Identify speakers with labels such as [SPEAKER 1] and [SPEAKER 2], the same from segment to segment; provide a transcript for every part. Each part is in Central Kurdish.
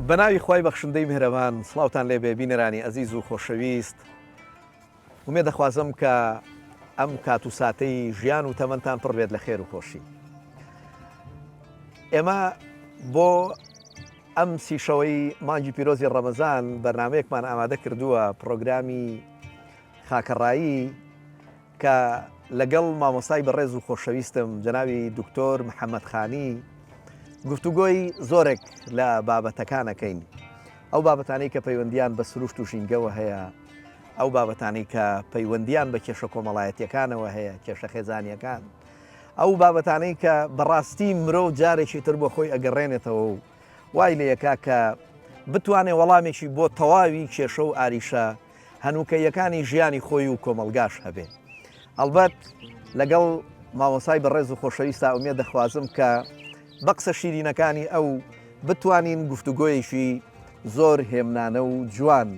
[SPEAKER 1] بەناوی خوای بەخشندەی میهرەبان سڵاوتان لێ بێ بینەرانی ئەزیز و خۆشەویست ومێ دەخوازم کە ئەم کات و ساتەی ژیان و تەمەنتان پڕ بێت لە خێر و خۆشی. ئێمە بۆ ئەم سیشەوەی مانگی پیرۆزی ڕەمەزان بەرنامەیەکمان ئامادە کردووە پرۆگرامی خاکەڕایی کە لەگەڵ مامۆستای بەڕێز و خۆشەویستم جەناوی دکتۆر محەممەد خانی گفتوگۆی زۆرێک لە بابەتەکانەکەین. ئەو بابەتانەی کە پەیوەندیان بە سروشت و ژینگەوە هەیە، ئەو بابەتانەی کە پەیوەندیان بە کێشە کۆمەڵایەتیەکانەوە هەیە، کێشە خێزانیەکان، ئەو بابەتانەی کە بەڕاستی مرۆڤ جارێکی تر بۆ خۆی ئەگەڕێنێتەوە و وای لە یەکا کە بتوانێت وەڵامێکی بۆ تەواوی کێشە و ئاریشە هەنووکەیەکانی ژیانی خۆی و کۆمەلگاش هەبێ. ئەلبەت لەگەڵ مامۆسای بەڕێز و خۆشەویستا ئومێد دەخوازم کە بە قسە شیرینەکانی ئەو بتوانین گفتوگۆیەکی زۆر هێمنانە و جوان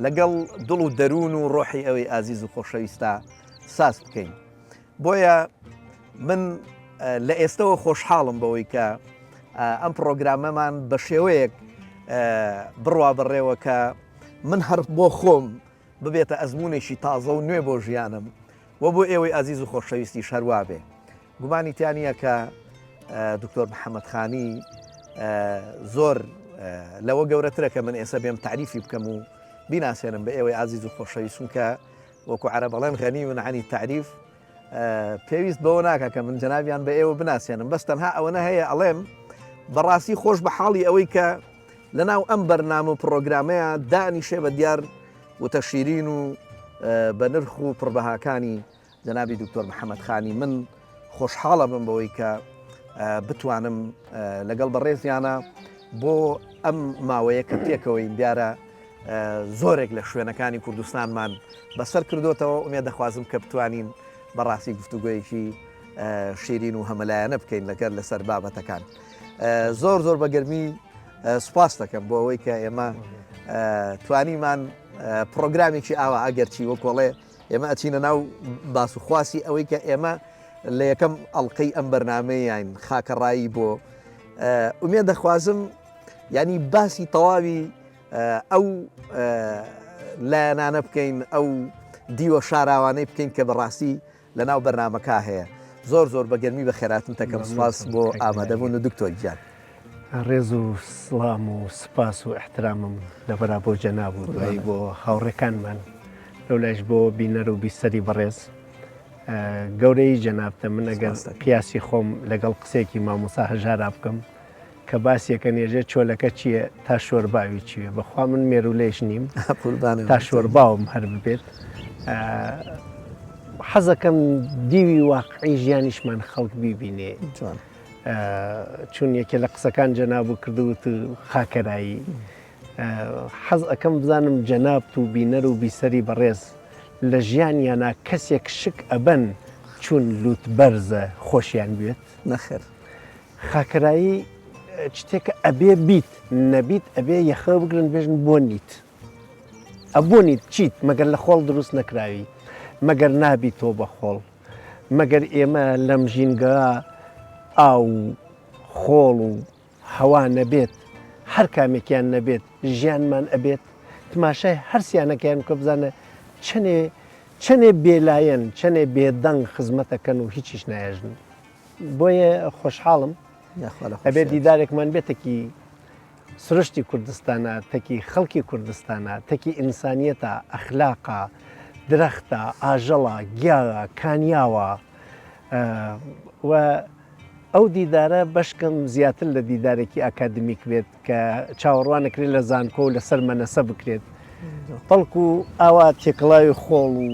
[SPEAKER 1] لەگەڵ دڵ و دەروون و ڕۆحی ئەوەی ئازیز و خۆشەویستە ساز بکەین. بۆیە من لە ئێستەوە خۆشحاڵم بەوەی کە ئەم پرۆگرامەمان بە شێوەیەک بڕوا بڕێوە کە من هەر بۆ خۆم ببێتە ئەزمونێکی تازە و نوێ بۆ ژیانم و بۆ ئێوەی ئازیز و خۆشەویستی شەروا بێ. گومانی تیانە کە دکتۆر محەممەد خانی زۆر لەوە گەورەترە کە من ئێستا بێم تعریفی بکەم و بیناسێنم بە ئێوەی ئازیز و خۆشەویستون کە وەکو عەرەبەڵێن غەنی من عنی تعریف پێویست بەوە ناکە کە من جەنابیان بە ئێوە بناسێنم، بەس تەنها ئەوەنە هەیە ئەڵێم بەڕاستی خۆش بە حاڵی ئەوەی کە لەناو ئەم بەرنامە و پرۆگرامەیە دانیشێ بە دیار وتە شیرین و بە نرخ و پڕبەهاکانی جەنابی دکتۆر محەممەد خانی. من خۆشحاڵە بم بەوەی کە بتوانم لەگەڵ بەڕێزیانە بۆ ئەم ماوەیە کە پێکەوەی دیارە زۆرێک لە شوێنەکانی کوردستانمان بەسەر کردوتەوە ئومێ دەخوازم کە بتوانین بەڕاستی گفتوگویەکی شیرین و هەمەلایەنە بکەین لەگەر لەسەر بابەتەکان. زۆر زۆر بەگەرمی سوپاس دەکەم بۆ ئەوەی کە ئێمە توانیمان پرۆگرامێکی ئاوا ئەگەرچی وەکۆڵێ ئێمە ئەچینە ناو باسوخواسی ئەوەی کە ئێمە لە یەکەم ئەڵلقەی ئەم بەرنامەیان خاکەڕایی بۆ ئومێ دەخوازم ینی باسی تەواوی ئەو لایەنانە بکەین، ئەو دیوە شاراوانەی بکەین کە بەڕاستی لە ناو بەرنامەکە هەیە. زۆر زۆر بەگەرمی بە خێراتن تەکەم سوپاس بۆ ئامادەبوون و دکتۆر گیان.
[SPEAKER 2] ڕێز و سڵام و سپاس و احترامم لەبەرا بۆ جەناب و دوایی بۆ هاوڕێکانمان لەولایش بۆ بینەر و بیسەری بەڕێز. گەورەی جەنابتە من ئەگەر پیاسی خۆم لەگەڵ قسێکی مامۆسا هەژارا بکەم کە باسیەکە نێژێ چۆلەکە چییە تا شۆرباوی چییە، بەخوا من مێرو لێش نیم تا شۆرباوم هەر ببێت. حەزەکەم دیوی واقعی ژیانیشمان خەڵک بیبینێ، چون یەکێ لە قسەکان جەناب و کردووت خاکەرایی. حەز ئەەکەم بزانم جەناب و بینەر و بیسەری بەڕێز لە ژیانیانە کەسێک شک ئەبەن چون لوت بەرزە خۆشیان بێت
[SPEAKER 1] نەخێر.
[SPEAKER 2] خاکەرایی شتێکە ئەبێ بیت نەبیت ئەبێ یەخە بگرن بێژن بۆ نیت ئەبوونیت چیت مەگەر لە خۆڵ دروست نەکراوی، مەگەر نابی تۆ بە خۆڵ، مەگەر ئێمە لەم ژینگە ئاو خۆڵ و هەوا نەبێت، هەر کامێکیان نەبێت ژیانمان ئەبێت تماشای هەرسیانەکەیان کە بزانە چەنێ بێلایەن چەنێ بێدەنگ خزمەتەکەن و هیچیش نایژن. بۆیە خۆشحاڵم ئەبێ دیدارێکمان بێتێکی سروشتی کوردستانە، تەکی خەڵکی کوردستانە، تەکی ئینسانیەتە، ئەخلاقە، درەختە، ئاژەڵە، گیاوە، کانیاوە و ئەو دیدارە بەشکەم زیاتر لە دیدارێکی ئاکادمیک بێت کە چاوەڕوانەکرێت لە زانکۆ و لەسەر مەنەسە بکرێت بەڵکو و ئاوا تێکڵاوی خۆڵ و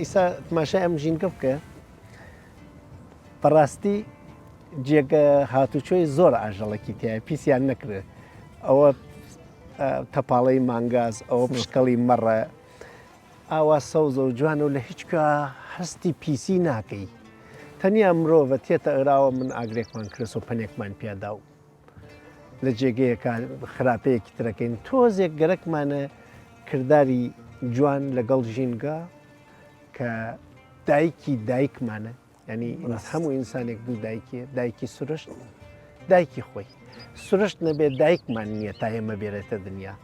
[SPEAKER 2] ئیسا تماشای ئەم ژینگە بکە. بەڕاستی جێگە هاتوچۆی زۆر ئاژەڵێکی تایە پیسیان نەکرێت، ئەوە تەپاڵەی مانگاز، ئەوە پشتکەڵی مەڕە، ئاوا سەوزە و جوانە و لە هیچکە هەستی پیسی ناکەی. تەنیا مرۆڤە تێتە ئەراوە من ئاگرێکمان کرس و پەنێکمان پیادا و لە جێگەیەکە خراپەیەکی ترەکەین. تۆزێک گەرەکمانە کردداری جوان لەگەڵ ژینگە کە دایکی دایکمانە، ینی هەموو ئینسانێک دوو دایکیە، دایکی سروشت، دایکی خۆی. سرشت نەبێت دایکمان نییە تا ئێمە بێرێتە دنیا.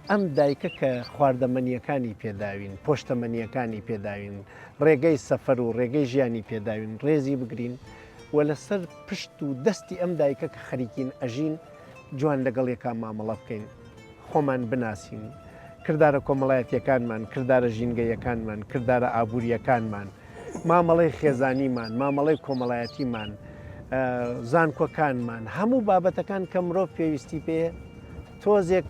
[SPEAKER 2] ئەم دایکە کە خواردەمەنیەکانی پێداوین، پۆشتەمەنیەکانی پێداوین، ڕێگەی سەفەر و ڕێگەی ژیانی پێداوین، ڕێزی بگرین و لەسەر پشت و دەستی ئەم دایکە کە خەریکین ئەژین جوان لەگەڵ یەکا مامەڵە بکەین، خۆمان بناسیین، کردارە کۆمەڵایەتیەکانمان، کردارە ژینگەیەکانمان، کردارە ئابوووریەکانمان، مامەڵەی خێزانیمان، مامەڵەی کۆمەڵایەتیمان، زانکۆکانمان، هەموو بابەتەکان کە مرۆڤ پێویستی پێ تۆزێک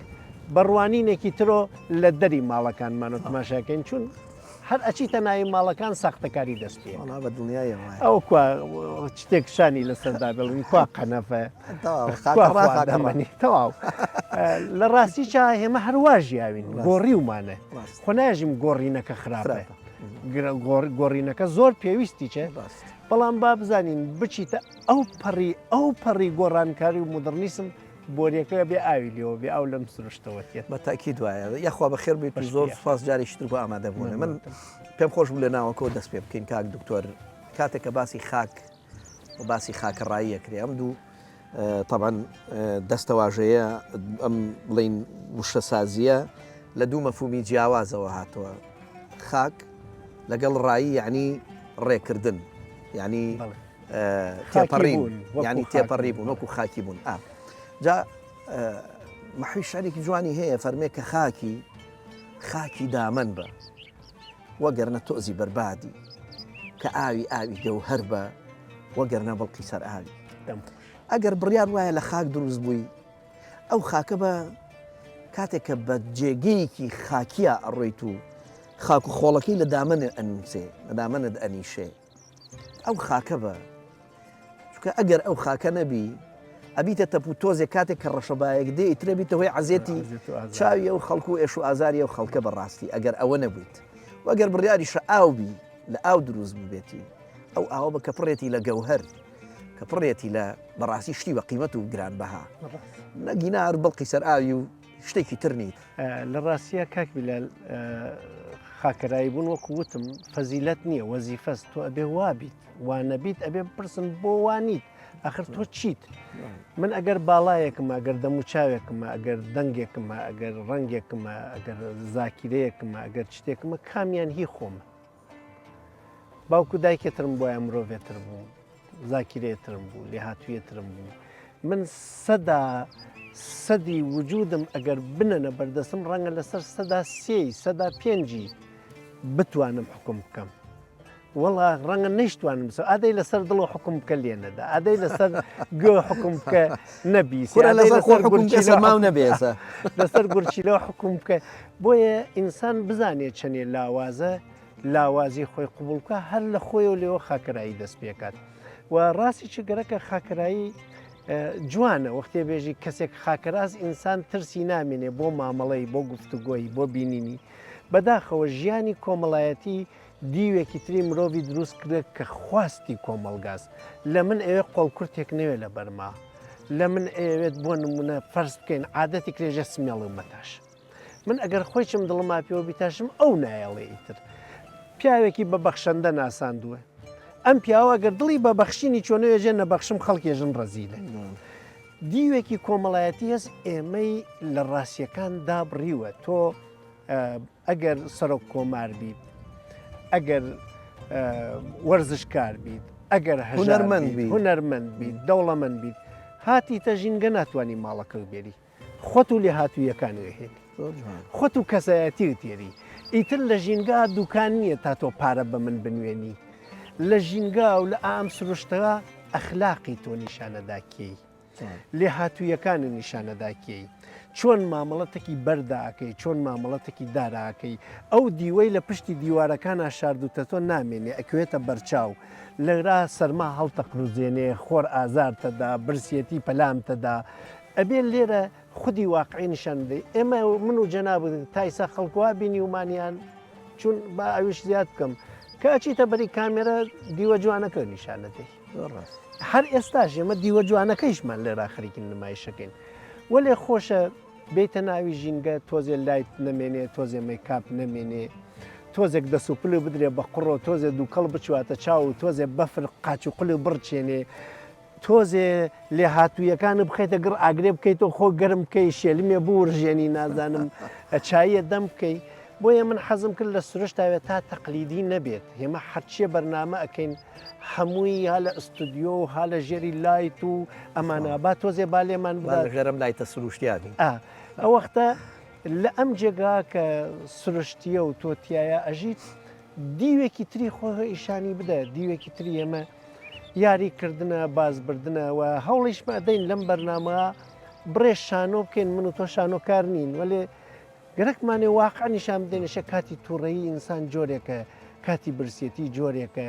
[SPEAKER 2] بەڕوانینێکی ترۆ لە دەری ماڵەکانمان و تماشاکەین چون هەر ئەچیتە ناوی ماڵەکان ساختەکاری دەست پێ
[SPEAKER 1] بە دنیای
[SPEAKER 2] ئەو شتێک شانی لەسەردا بڵین کوا قەنەفە دەمەنی تەواو لە ڕاستی چا هێمە هەروە ژیاوین گۆڕی ومانە خۆ ناژیم گۆڕینەکە خراپە گۆڕینەکە زۆر پێویستی چێ بەڵام با بزانین بچیتە ئەو پەڕی گۆڕانکاری و مدررنیسم بۆریەکە بێ ئاوی لێەوە بێ ئەو لەم سروشتەوەێت
[SPEAKER 1] بە تاکی دوایە یاخوا بە خێر بیت زۆر سپاس جارێکتر بۆ ئامادەبوونە من پێم خۆش بوو لە ناوەکەەوە دەست پێ بکەین کاک دکتۆر کاتێککە باسی خاک و باسی خاکەڕاییە کرێ ئەم دوو طبعاً دەستەواژەیە ئەم بڵین وشە سازیە لە دوو مەفهومی جیاوازەوە هاتووە خاک لەگەڵ ڕایی یعنی ڕێکردن ینی تێپەڕین ینی تێپەڕی بوون وەکو خاکی بوون جا مەحوی شعرێکی جوانی هەیە فەرمێ کە خاکی دامەن بە وەگەرنە تۆزی بەربادی کە ئاوی گەوهەر بە وەگەرنە بەڵقی سەر ئاوی ئەگەر بڕیار وایە لە خاک دروست بووی ئەو خاکە بە کاتێککە بە جێگەیەکی خاکیە ئەڕۆیت و خاک و خۆڵەکەی لە دامنە ئەنووسێ لە دامنت ئەنیشێ ئەو خاکە بە چکە ئەگەر ئەو خاکە نەبی ئەبیتە تەپو تۆزێک کاتێک کە ڕەشەبایەک دێ ئیترێبیتە هۆی عزیێتی چاوی ئەو خەڵکو و ئێش و ئازاری ئەو خەڵکە بەڕاستی ئەگەر ئەوە نەبوویت وەگەر بڕیاریشە ئاوبی لە ئاو دروست ببێتی ئەو ئاوە بە کە پڕێتی لە گەوهەر کە پڕێتی لە بەڕاستی شتی بە قیمەت و گرانبەها نەگینار بڵقی سەر ئاوی و شتێکی ترنیت
[SPEAKER 2] لە ڕاستیە کاکبی لە خاکەرایی بوون وەکو وتم فەزیلەت نییە وەزیفەست تۆ ئەبێ وابیت وانەبیت ئەبێ بپرسن بۆ وانیت ئەخر تۆ چیت من ئەگەر باڵایەکمە ئەگەر دەموچاوێکمە ئەگەر دەنگێکمە ئەگەر ڕەنگێکمە ئەگەر زاکیرەیەکمە ئەگەر شتێکمە کامیان هی خۆمە باوکو دایکێترم بۆیە مرۆڤێتر بوو زاکیرێترم بوو لێ هاتوویەترم بوو من سەدی وجودم ئەگەر بنەنە بەردەسم ڕەنگە لەسەر سەدا سێی سەدا پێنجی بتوانم حکم بکەم وەڵا ڕەنگە نەیشتوانم ئادەی لەسەر دڵۆ حکم بکە لێ نەدا ئادەی لەسەر گوێ حکم بکە نەبیست
[SPEAKER 1] نەبێسە
[SPEAKER 2] لەسەر گورچیلەوە حکم بکە بۆیە ئینسان بزانێت چەندێ لاوازی خۆی قوبول بکە هەر لە خۆی و لێەوە خاکەرایی دەست پێکات و ڕاستی چ گەرەکە خاکەرایی جوانە وەختێ بێژی کەسێک خاکەراز ئینسان ترسی نامێنێ بۆ مامەڵەی بۆ گفتوگۆی بۆ بینینی بەداخەوە ژیانی کۆمەڵایەتی دیوێکی تری مرۆڤی دروست کرێت کە خواستی کۆمەلگاز لە من ئەوێ قۆڵکورتێک نەوێت لە بەرما لە من ئەوێت بۆ نمونە فەرز بکەین عادەتی کرێژە سمێڵ و مەتاش من ئەگەر خۆیچم دڵما پێوە بیتاشم ئەو نایەڵێ ئیتر پیاوێکی بەبەخشەندە ناساندووە ئەم پیاوە گەر دڵی بەبەخشینی چۆنەوێژێ نەبەخشم خەڵکێژن ڕەزیلە دیوێکی کۆمەڵایەتی هەست ئێمەی لە ڕاستیەکان دابڕیوە تۆ ئەگەر سەرۆک کۆمار بیت ئەگەر وەرزشکار بیت ئەگەر هونەرمەند بیت دەوڵەمەند بیت هاتی تەژینگە ناتوانانی ماڵەکە بێری خۆت و لێ هاتوویەکان وێهێت خۆت و کەسایەتی تێری ئیتر لە ژینگا دوکان نییە تا تۆ پارە بە من بنوێنی لە ژینگا و لە ئام سروشتەوە ئەخلاقی تۆ نیشانەداکەی لێ هاتوویەکانی نیشانەداکەی چۆن مامەڵەتێکی بەرداکەی چۆن مامەڵەتێکی داراکەی ئەو دیوەی لە پشتی دیوارەکان شاردوتە تۆ نامێنێ ئەکوێتە بەرچاو لەرا سەرما هەڵتەقروزێنێ خۆر ئازارتەدا برسێتی پەلامتەدا ئەبێ لێرە خودی واقعی نیشان بدەی ئێمە من و جەناب تایسا خەڵکووا بینی ومانیان چون با ئەویش زیاد بکەم کە ئەچیتە بەری کامێرە دیوە جوانەکە نیشانەدەی هەر ئێستاش ئێمە دیوە جوانەکەیشمان لێرا خەریکی نمایشەکەین وەلێ خۆشە بیتە ناوی ژینگە تۆزێ لایت نەمێنێ تۆزێ مەیکاپ نەمێنێ تۆزێک دەسوپل بدرێ بە قڕۆ تۆزێ دووکەڵ بچواتە چاو و تۆزێ بەفر قاچ و قوڵ و بڕچێنێ تۆزێ لێ هاتوویەکانە بخیتە گڕ ئاگرێ بکەیتەوە خۆ گەرم بکەی شێلمێ بوو ڕژێنی نازانم چایە دەم بکەی بۆیە من حەزم کرد لە سروشتاوێت تا تەقلیدی نەبێت هێمە هەرچیە بەرنامە ئەەکەین هەمووی ها لە ئستودیۆ ها لە ژێری لایت و ئەمانە با تۆزێ با لێمان
[SPEAKER 1] ژێرم لایتە سروشتیانی
[SPEAKER 2] ئەوەختە لە ئەم جێگا کە سروشتیە و تۆتیایە ئەژیت دیوێکی تری خۆ ئیشانی بدە دیوێکی تری ئێمە یاریکردنە بازبردنەوە هەوڵیشمە دەین لەم بەرنامە بڕێ شانۆ بکەین من و تۆ شانۆکار نین وەلێ گەرەکمانێ واقع نیشان بدەینەشە کاتی تووڕەیی ئینسان جۆرێکە کاتی برسێتی جۆرێکە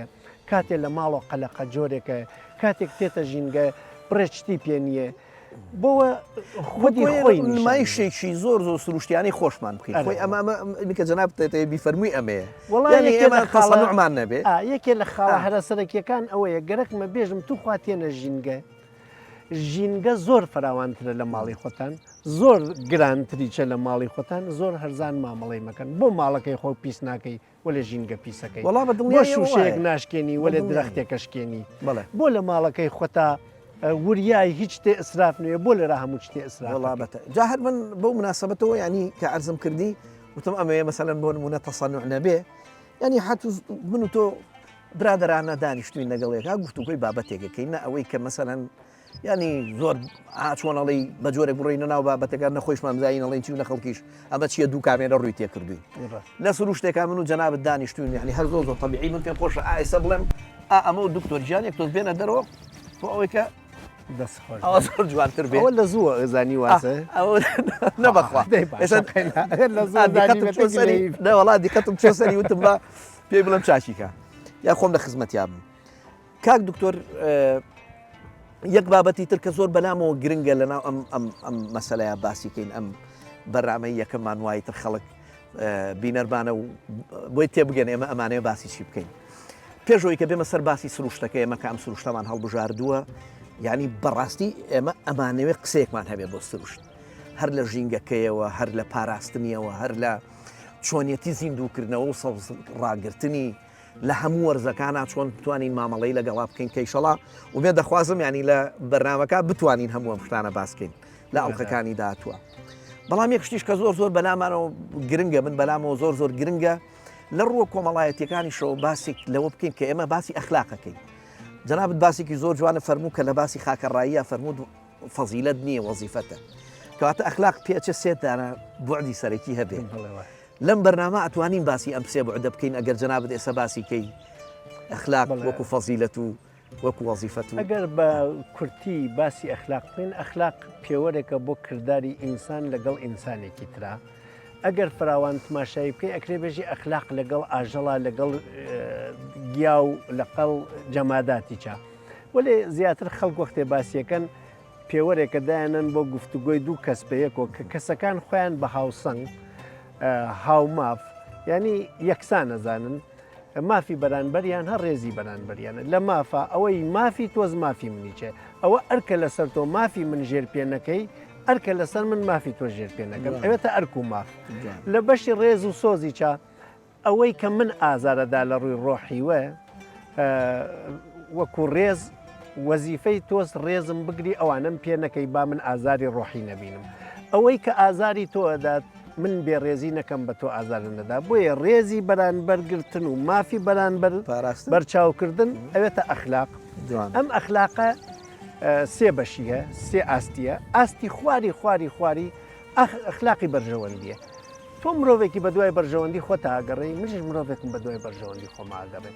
[SPEAKER 2] کاتێک لە ماڵۆ قەلەقە جۆرێکە کاتێک تێتە ژینگە بڕێچتی پێ نییە بۆوە خودی خۆی
[SPEAKER 1] مایشێکی زۆر زۆر سروشتیانی خۆشمان بکەین خۆی ئەمەکە جەناب بیفەرمووی ئەمەیە
[SPEAKER 2] وڵمان نەبێ یەکێ لە خاڵە هەرەسەرەکیەکان ئەوەیە گەرەکمە بێژم تو خواتێنە ژینگە ژینگە زۆر فراوانترە لە ماڵی خۆتان زۆر گرانتریچە لە ماڵی خۆتان زۆر هەرزان مامەڵی مەکەن بۆ ماڵەکەی خۆ پیس ناکەی وەلێ ژینگە پیسەکەی بۆ شوشەیەک ناشکێنی وەلێ درەختێکەشکێنی بۆ لە ماڵەکەی خۆتا وریای هیچ تێ ئسراف نوێ بۆ لە هەموو شتێ
[SPEAKER 1] ئسرابەتە جا هەر من بەو مناسبەتەوە ینی کە عەرزم کردی وتم ئەمەیە مەسەلەن بۆ نمونە تەسەنوع نەبێ ینی حتی من و تۆ برادرانە دانیشتوین لەگەڵێک ها گفتوگۆی بابەتێکەکەی نە ئەوەی کە مەسەلەن ینی زۆر چۆنەڵی بە جۆرێک بڕۆینە ناو بابەتەکان نەخۆشمان زایینەڵێن چی و نە خەڵکیش ئەمە چیە دوو کامێرە ڕووی تێ کردوین لە سروشتێکا من و جەنابەت دانیشتوین یعنی هەر زۆر زۆر تەبیعی من پێم خۆشە ئایسە بڵێم ئەمە و دکتۆر گیانێک تۆز بێنە دەرەوە بۆ ئەوەی کە ئەوە زۆر جوانتر بێ
[SPEAKER 2] لە زووە ئەزانی واسە
[SPEAKER 1] نەبخوا وڵات دیکەتم چێ سەری وتم بە پێی بڵم چاچیکە یا خۆم لە خزمەتیا بم کاک دکتۆر یەک بابەتی تر کە زۆر بەلامەوە گرنگە لەناو ئەم مەسەلەیە باسیکەین ئەم بەرنامەی یەکەممان وای تر خەڵک بینەربانە و بۆی تێبگەن ئێمە ئەمانەیە باسی چی بکەین پێشەوەی کە بێمە سەر باسی سروشتەکە ئێمە کە ئەم سروشتەمان هەڵبژاردووە یعنی بەڕاستی ئێمە ئەمانەوێت قسەیەکمان هەبێت بۆ سروشت هەر لە ژینگەکەیەوە هەر لە پاراستنیەوە هەر لە چۆنیەتی زیندووکردنەوە و سەوز ڕاگررتنی لە هەموو وەرزەکانە چۆن بتوانین مامەڵەی لەگەڵا بکەین کەیشەڵا و بێ دەخوازم ینی لە بەرنامەکە بتوانین هەموو شتانە باسکەین لە ئەڵلقەکانی داهاتووە بەڵام یەک شتیش کە زۆر زۆر بەلامانەوە گرنگە من بەلامەوە زۆر زۆر گرنگە لە ڕووە کۆمەڵایەتیەکانی شەوە باسێک لەوە بکەین کە ئێمە باسی ئەخلاقەکەی جەنابەت باسێکی زۆر جوانە فەرموو کە لە باسی خاکەڕاییە فەرموود فەزیلەت نییە وەزیفەتە کەواتە ئەخلاق پێچە سێدانە بوعدی سەرەکی هەبێ لەم بەرنامە ئەتوانین باسی ئەم سێ بوعدە بکەین ئەگەر جەنابەت ئێستا باسی کەی ئەخلاق وەکو فەزیلەت و وەکو وەزیفەت و
[SPEAKER 2] ئەگەر بە کورتی باسی ئەخلاق بکەین ئەخلاق پێوەرێکە بۆ کردداری ئینسان لەگەڵ ئینسانێکی ترا ئەگەر فراوان تماشایی بکەی ئەکرێ بێژی ئەخلاق لەگەڵ ئاژەڵا لەگەڵ گیا و لەقەڵ جەماداتی چا وەلێ زیاتر خەڵک وەختێ باسیەکەن پێوەرێکە دایانن بۆ گفتوگۆی دوو کەس پێیەکەوە کە کەسەکان خۆیان بە هاوسەنگ هاوماف ینی یەکسان نەزانن مافی بەرانبەریان هەر ڕێزی بەرانبەریانە لە مافە ئەوەی مافی تۆز مافی منیچێ ئەوە ئەرکە لەسەر تۆ مافی من ژێر پێنەکەی ئەرکە لەسەر من مافی تۆ ژێر پێنەکەم ئەوێتە ئەرک و ماف لە بەشی ڕێز و سۆزی چا ئەوەی کە من ئازارەدا لە ڕووی ڕۆحیوە وەکو ڕێز وەزیفەی تۆز ڕێزم بگری ئەوانم پێ نەکەی با من ئازاری ڕۆحی نەبینم ئەوەی کە ئازاری تۆ ئەدات من بێڕێزی نەکەم بە تۆ ئازارە نەدا بۆیە ڕێزی بەرانبەرگرتن و مافی بەرانبەر بەرچاوکردن ئەوێتە ئەخلاق ئەم ئەخلاقە سێ بەشیە سێ ئاستیە ئاستی خواری ئەخلاقی بەرژەوەندیە تۆ مرۆڤێکی بە دوای بەرژەوەندی خۆتە ئاگەڕێی منیش مرۆڤێکم بە دوای بەرژەوەندی خۆمە ئاگەڕێ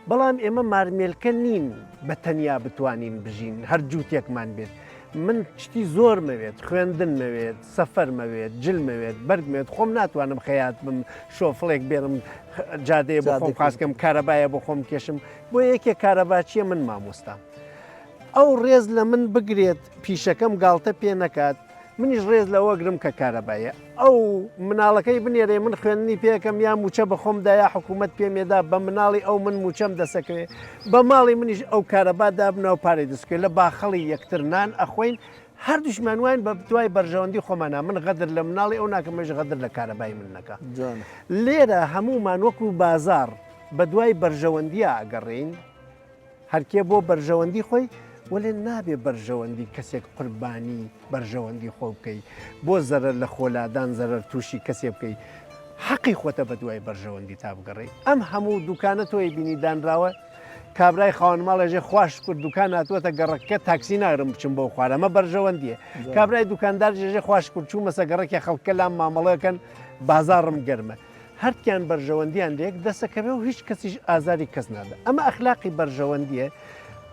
[SPEAKER 2] بەڵام ئێمە مارمێلکە نین بە تەنیا بتوانین بژین هەر جووتێکمان بێت من شتی زۆر مەوێت خوێندن مەوێت سەفەر مەوێت جل مەوێت بەرگ مێت خۆم ناتوانم خەیات بم شۆفڵێک بێرم جادەیە بۆ خۆم خواستکەم کارەبایە بۆ خۆم کێشم بۆ یەکێک کارەباچیە من مامۆستا ئەو ڕێز لە من بگرێت پیشەکەم گاڵتە پێ نەکات منیش ڕێز لەوەگرم کە کارەبایە ئەو مناڵەکەی بنێرێ من خوێندنی پێەکەم یا موچە بە خۆمدا یا حکوومەت پێمێدا بە مناڵی ئەو من موچەم دەسەکەوێ بە ماڵی منیش ئەو کارەبادا بنەوە پارەی دەستکەوێت لە باخەڵی یەکترنان ئەخۆین هەر دوشمانوان بە دوای بەرژەوەندی خۆمانە من غەدر لە مناڵی ئەو ناکەمەش غەدر لە کارەبای من نەکە لێرە هەمومان وەکو بازار بە دوای بەرژەوەندیە ئەگەڕین هەرکێ بۆ بەرژەوەندی خۆی وەێ نابێ بەرژەوەندی کەسێک قوربانی بەرژەوەندی خۆ بکەی بۆ زەرەر لە خۆلادان زەرەر تووشی کەسێ بکەی حەقی خۆتە بە دوای بەرژەوەندی تا بگەڕی ئەم هەموو دوکانە تۆی بینی دانراوە کابرای خاوەن ماڵێژێ خوش کرد دوکان هاتووەتە گەڕەکە تاکسی ناگرم بچم بۆ خوارەمە بەرژەوەندیە کابرای دوکاندار ژێژێ خوش کرد چوو مەسە گەڕێکی خەڵکە لام مامەڵەکەن بازارم گەرمە هەرکیان بەرژەوەندیان لێک دەسەکەوێ و هیچ کەسیش ئازاری کەس نادا ئەمە ئەخلاقی بەرژەوەندیە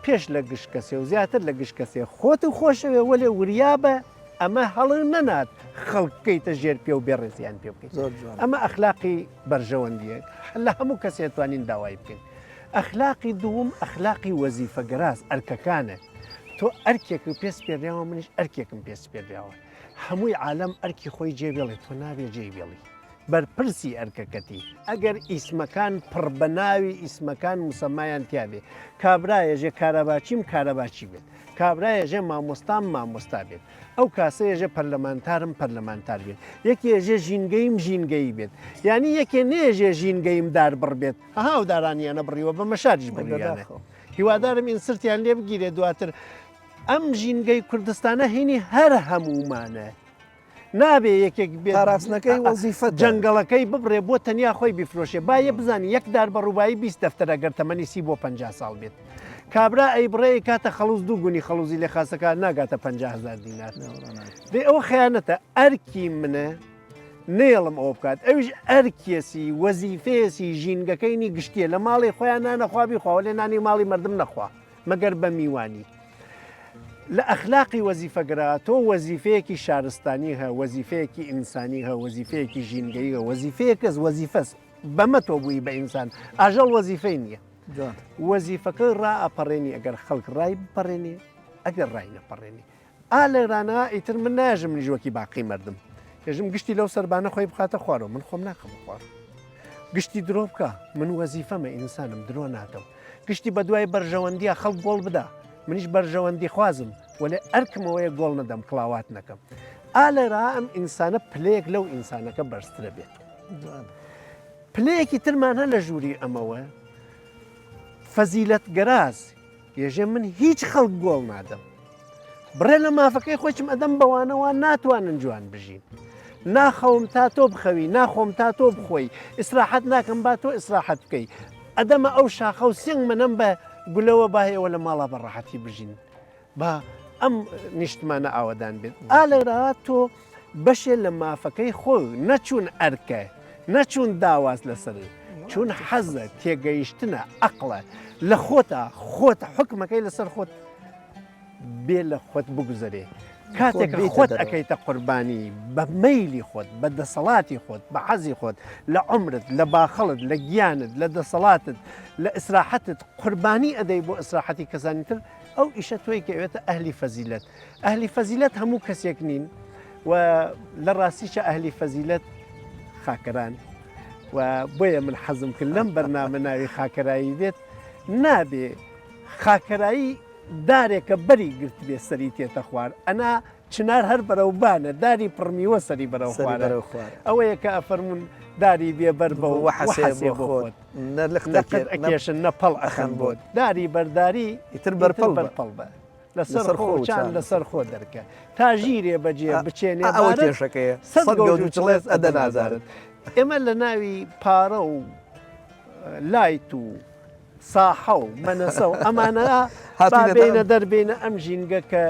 [SPEAKER 2] پێش لە گشت کەسێ و زیاتر لە گشت کەسێ خۆت و خۆشەوێ وەلێ وریابە ئەمە هەڵی نەنات خەڵکەیتە ژێر پێ و بێڕێزیان پێ بکەیت ئەمە ئەخلاقی بەرژەوەندیە لە هەموو کەسێ توانین داوای بکەین ئەخلاقی دووەم ئەخلاقی وەزیفەگەراز ئەرکەکانە تۆ ئەرکێک و پێس پێدراوە منیش ئەرکێکم پێس پێدراوە هەمووی عالەم ئەرکی خۆی جێبێڵێ تۆ نابێ جێبێڵی بەرپرسی ئەرکەکەتی ئەگەر ئیسمەکان پڕبەناوی ئیسمەکان موسەمایان تیاابێ کابراایەژێ کارەباچیم کارەباچی بێت کابراایەژێ مامۆستام مامۆستا بێت ئەو کاسەیەژێ پەرلەمانتارم پەرلەمانتار بێت یەکێژێ ژینگەیم ژینگەی بێت یعنی یەکێ نێژێ ژینگەیم دار بڕبێت هاو دارانیانە بڕیوە بە مەشارش بگەیانە هیوادارم ئین سرتیان لێ بگیرێ دواتر ئەم ژینگەی کوردستانە هینی هەر هەمومانە نابێ یەکێک
[SPEAKER 1] پاراستنەکەی وەزیفەت
[SPEAKER 2] جەنگەڵەکەی ببڕێ بۆ تەنیا خۆی بیفرۆشێ باە بزانانی یەک دار بە ڕووبایی 20 دەفتەرە گەر تەمەنی 30 بۆ 50 ساڵ بێت کابرا ئەی بڕێ کاتە خەڵوز دوو گونی خەڵوزی لە خاسەکە ناگاتە 50,000 دینار دێ ئەوە خیانەتە ئەرکی منە نێڵم ئەو بکات ئەوش ئەرکێسی وەزیفێسی ژینگەکەینی گشتیە لە ماڵی خۆیان نانەخوابی خواوە لێ نانی ماڵی مردم نەخوا مەگەر بە میوانی لە ئەخلاقی وەزیفەگرا تۆ وەزیفەیەکی شارستانی هە وەزیفەیەکی ئینسانی هە وەزیفەیەکی ژینگەی هە وەزیفەیە کەس وەزیفەس بەمە تۆ بووی بە ئینسان ئاژەڵ وەزیفەی نییە وەزیفەکە ڕائەپەڕێنی ئەگەر خەڵک ڕای بپەڕێنێ ئەگەر ڕای نەپەڕێنی ئا لێرانە ئیتر من ناژم نیژوەکی باقی مردم هێژم گشتی لەو سەربانە خۆی بخاتە خوارەوە من خۆم ناخەم خوار گشتی درۆ بکە من وەزیفەمە ئینسانم درۆ ناتەوە گشتی بە دوای بەرژەوەندیە خەڵک گۆڵ بدا منیش بەرژەوەندی خوازم وەلێ ئەرکمەوەیە گۆڵ نەدەم کڵاوات نەکەم ئالێرا ئەم ئینسانە پلەیەک لەو ئینسانەکە بەرزترە بێت پلەیەکی ترمانە لە ژووری ئەمەوە فەزیلەت گەراز ێژێ من هیچ خەڵک گۆڵ نادەم بڕێ لە مافەکەی خۆچم ئەدەم بەوانەوە ناتوانن جوان بژین ناخەوم تا تۆ بخەوی ناخۆم تا تۆ بخۆی ئیسراحەت ناکەم با تۆ ئیسراحەت بکەی ئەدەمە ئەو شاخە و سنگ منم بە گولەوە باهەوە لە ماڵا بەڕەحەتی بژین با ئەم نیشتمانە ئاوەدان بێت ئالێرا تۆ بەشێ لە مافەکەی خۆی نەچوون ئەرکە نەچوون داواز لەسەر چون حەزە تێگەیشتنە ئەقلە لە خۆتە حکمەکەی لەسەر خۆت بێ لە خۆت بگوزەرێ کاتێک خۆت ئەەکەیتە قوربانی بە مەیلی خۆت بە دەسەڵاتی خۆت بە حەزی خۆت لە عمرت لە باخەڵت لە گیانت لە دەسەڵاتت لە ئیسراحەتت قوربانی ئەدەی بۆ ئیسراحەتی کەسانی تر ئەو ئیشە تۆی کەوێتە ئەهلی فەزیلەت ئەهلی فەزیلەت هەموو کەسێک نین و لە ڕاستیشە ئەهلی فەزیلەت خاکەران و بۆیە من حەزم کرد لەم بەرنامە ناوی خاکەرایی بێت نابێ خاکەرایی دارێکە بەری گرت بێ سەری تێتە خوار ئەنا چنار هەر بەرەوبانە داری پڕمیوە سەری بەرەو خوارە ئەوەیە کە ئەفەرمون داری بێبەر بە وەحەسێ بۆ خۆت ئەکێشن نەپەڵ ئەخەن بۆت داری بەرداری ئیتر بەرپەڵ بەرپەڵ بە لەسەر خۆچان لەسەر خۆ دەرکە تا ژیرێ بەجێ بچێنێ
[SPEAKER 1] ئەوە کێشەکەیە
[SPEAKER 2] سەڵێت ئەدە نازارن ئێمە لە ناوی پارە و لایت و ساحە و مەنەسە و ئەمانە بینە دەربێنە ئەم ژینگە کە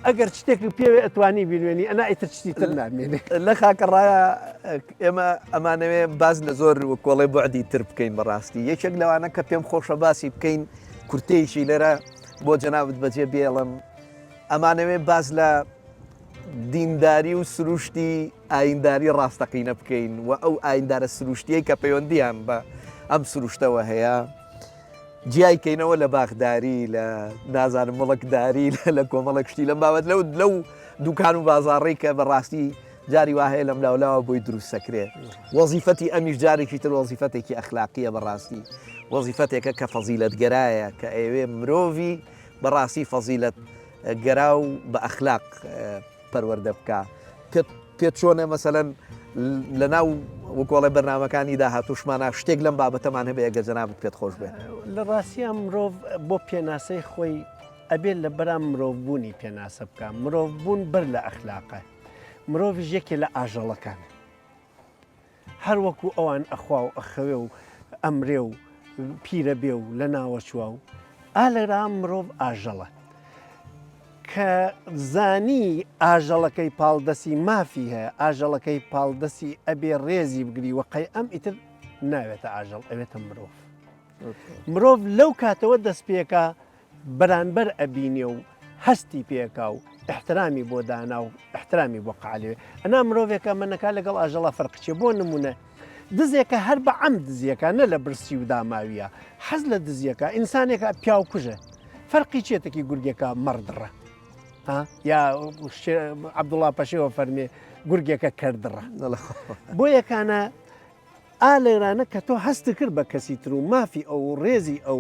[SPEAKER 2] ئەگەر شتێک پێوێ ئەتوانی بینوێنی ئەنا ئیتر شتی تر نامێنێ
[SPEAKER 1] لە خاکەڕایە ئێمە ئەمانەوێ باز لە زۆر کۆڵی بۆعدی تر بکەین بەڕاستی یەکێک لەوانە کە پێم خۆشە باسی بکەین کورتەیەکی لێرە بۆ جەنابەت بەجێ بێڵم ئەمانەوێ باز لە دینداری و سروشتی ئاینداری ڕاستەقینە بکەین و ئەو ئایندارە سروشتیەی کە پەیوەندیان بە ئەم سروشتەوە هەیە جیایکەینەوە لە باغداری لە نازانم مڵکداری لە کۆمەڵە کشتی لەم بابەت لەو دوکان و بازاڕی کە بەڕاستی جاری وهەیە لەم لاولاوە بۆی دروست سەکرێت وەزیفەتی ئەمیش جارێکی تر وەزیفەتێکی ئەخلاقیە بەڕاستی وەزیفەتێکە کە فەزیلەت گەرایە کە ئەوێ مرۆڤی بەڕاستی فەزیلەت گەرا و بە ئەخلاق پەروەردە بکە پێت چۆنە مەسەلەن لە ناو وەکۆڵی بەرنامەکانی داهاتوشمانە شتێک لەم بابەتەمان هەبێ ئەگەر جەنابەت پێت خۆش بێت
[SPEAKER 2] لە ڕاستیان مرۆڤ بۆ پێناسەی خۆی ئەبێت لە بەرا مرۆڤبوونی پێناسە بکە مرۆڤبوون بەر لە ئەخلاقە مرۆڤش یەکێ لە ئاژەڵەکان هەر وەکو ئەوان ئەخوا و ئەخەوێ و ئەمرێ و پیرە بێ و لە ناوەچوە و ئالێرا مرۆڤ ئاژەڵە کە زانی ئاژەڵەکەی پاڵدەسی مافی هەیە ئاژەڵەکەی پاڵدەسی ئەبێ ڕێزی بگری وەقەی ئەم ئیتر ناوێتە ئاژەڵ ئەوێتە مرۆڤ مرۆڤ لەو کاتەوە دەست پێکە بەرانبەر ئەبینێ و هەستی پێکا و احترامی بۆ دانا و احترامی بۆ قالێ ئەنا مرۆڤێکە منەکە لەگەڵ ئاژەڵە فەرقچێ بۆ نمونە دزێکە هەر بە عەم دزیەکە نە لە برسی و داماویە حەز لە دزیەکە ئینسانێکە پیاو کوژە فەرقی چێتێکی گورگێکە مەردڕە یا عەبدوڵڵا پەشێوە فەرمێ گورگێکە کەردڕە بۆ یەکانە ئالێرانە کە تۆ هەستی کرد بە کەسی تر و مافی ئەو ڕێزی ئەو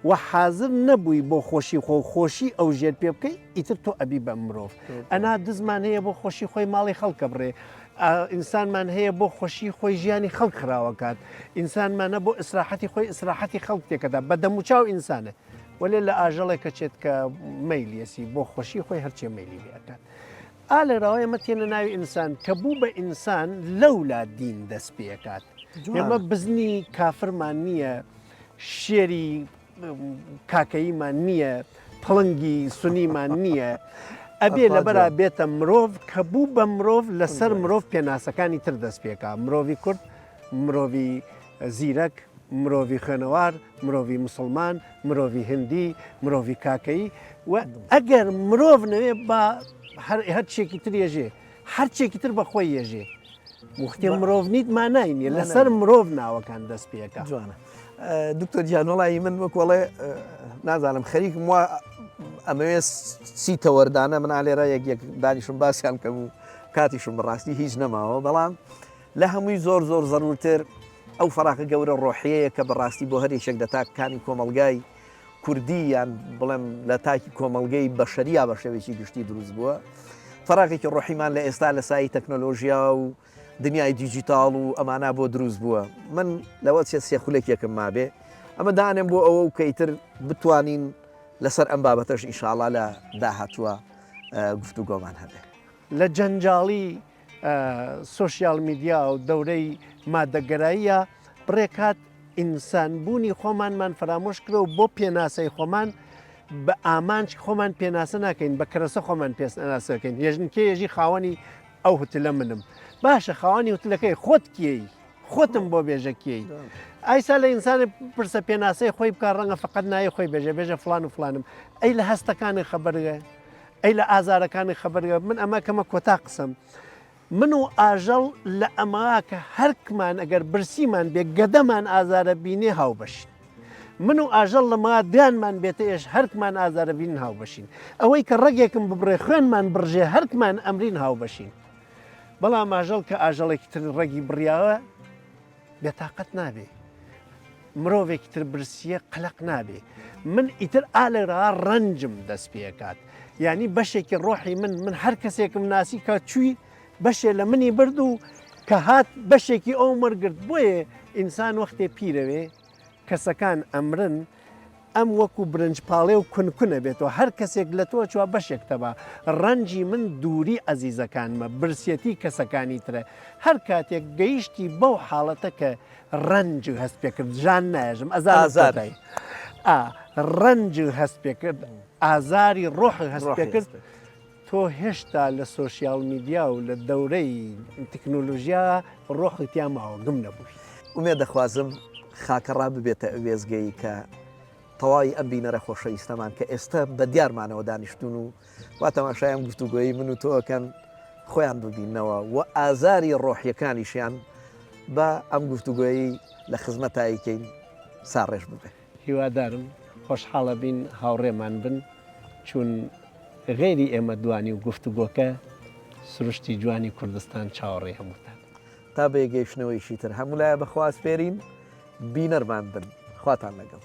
[SPEAKER 2] و حازر نەبووی بۆ خۆشی خۆشی ئەو ژێر پێ بکەی ئیتر تۆ ئەبی بە مرۆڤ ئەنا دزمان هەیە بۆ خۆشی خۆی ماڵی خەڵکە بڕێ ئینسانمان هەیە بۆ خۆشی خۆی ژیانی خەڵک خراوەکات ئینسانمانە بۆ ئیسراحەتی خۆی ئیسراحەتی خەڵک تێکەدا بە دەموچاو ئینسانە وەلێ لە ئاژەڵێک کە چێت کە مەیلیەسی بۆ خۆشی خۆی هەرچێ مەیلی بێکات ئالێراوە ئێمە تێنە ناوی ئینسان کە بوو بە ئینسان لەولا دین دەست پێکات ئێمە بزنی کافرمان نییە شێری کاکەیمان نییە پڵنگی سنیمان نییە ئەبێ لەبەرا بێتە مرۆڤ کە بوو بە مرۆڤ لەسەر مرۆڤ پێناسەکانی تر دەست پێکا مرۆڤی کورد مرۆڤی زیرەک مرۆڤی خوێنەوار مرۆڤی مسلمان مرۆڤی هندی مرۆڤی کاکەیی و ئەگەر مرۆڤ نەوێ بە هەرچێکی تر ێژێ هەرچێکی تر بەخۆی ێژێ وختێ مرۆڤ نیت ماناینە لەسەر مرۆڤ ناوەکان دەست پێکە
[SPEAKER 1] جوانە دکتۆر جیانۆڵایی من وەکوڵێ نازانم خەریکم وە ئەمەوێ چیتە وەردانە من ئالێرە یەک دانیشم باسییان کەم و کاتیشم بەڕاستی هیچ نەماوە بەڵام لە هەمووی زۆر زەڕورتر ئەو فەراقە گەورە ڕۆحەیە کە بەڕاستی بۆ هەر یەکێک دەتاکانی کۆمەلگای کوردی یان بڵێم لە تاکی کۆمەلگەی بەشەریا بە شێوێکی گشتی دروست بووە فەراقێکی ڕۆحیمان لە ئێستا لە سایی تەکنۆلۆژیا و دنیای دیجیتال و ئەمانە بۆ دروست بووە من لەوە سێخولێکێکم مابێ ئەمە دانێم بۆ ئەوە و کەیتر بتوانین لەسەر ئەم بابەتەش ئینشاءڵڵا لە داهاتووە گفتوگۆمان هەبێ
[SPEAKER 2] لە جەنجاڵی سۆشیال میدیا و دەورەی مادەگەراییە بڕێکات ئینسانبوونی خۆمانمان فرامۆش کرە و بۆ پێناسەی خۆمان بە ئامانچ خۆمان پێناسە ناکەین بە کەرەسە خۆمان پێناسەکەین هێژنکە هێژی خاوەنی ئەو هوتلە منم باشە خاوەنی وتلەکەی خۆت کێی خۆتم بۆ بێژەکێی ئایسا لە ئینسانە پرسە پێناسەی خۆی بکار ڕەنگە فقط نایە خۆی بێژە فلان و فلانم ئەی لە هەستەکانی خەبەرگە ئەی لە ئازارەکانی خەبەرگە من ئەمە کەمە کۆتا قسم من و ئاژەڵ لە ئەماکە هەرکمان ئەگەر برسیمان بێ گەدەمان ئازارە بینێ هاوبەشین من و ئاژەڵ لە مادیانمان بێتە ئێش هەرکمان ئازارە بین هاوبەشین ئەوەی کە ڕێگێکم ببڕێ خوێنمان بڕژێ هەرکمان ئەمرین هاوبەشین بەڵام ئاژەڵ کە ئاژەڵێکی تر ڕێگی بڕیاوە بێتاقەت نابێ مرۆڤێکی تر برسیە قەلق نابێ من ئیتر ئالێرا ڕەنجم دەست پێکات یعنی بەشێکی ڕۆحی من هەر کەسێکم ناسی کە چووی بەشێ لە منی برد و کە هات بەشێکی ئەو مەرگرت بۆیە ئینسان وەختێ پیرەوێ کەسەکان ئەمرن ئەم وەکو برنجپاڵێ و کونکونە بێتەوە هەر کەسێک لە تۆ چوە بەشێکتەبە ڕەنجی من دووری ئەزیزەکانمە برسێتی کەسەکانی ترە هەر کاتێک گەیشتی بەو حاڵەتە کە ڕەنج هەست پێکرد ژان ناژم ئازاری ڕەنج هەست پێکرد ئازاری ڕۆح هەست پێکرد تۆ هێشتا لە سۆشیال میدیا و لە دەورەی تەکنۆلۆژیا ڕۆحی تیاماوە گم نەبووی
[SPEAKER 1] ومێ دەخوازم خاکەڕا ببێتە وێزگەی کە تەواوی ئەم بینەرە خۆشەویستەمان کە ئێستا بە دیارمانەوە دانیشتون و وا تەماشایان گفتوگۆیی من و تۆکەن خۆیان ببینەوە و ئازاری ڕۆحیەکانیشیان بە ئەم گفتوگۆیی لە خزمەتاییکەین ساڕێژ ببێ
[SPEAKER 2] هیوادارم خۆشحاڵە بین هاوڕێمان بن چون غێری ئێمە دوانی و گفتوگۆکە سروشتی جوانی کوردستان چاوەڕێ هەمووتان
[SPEAKER 1] تا بێگەیشتنەوەیشی تر هەموو لایە بەخواست پێرین بینەرمان بن خواتان لەگەڵ.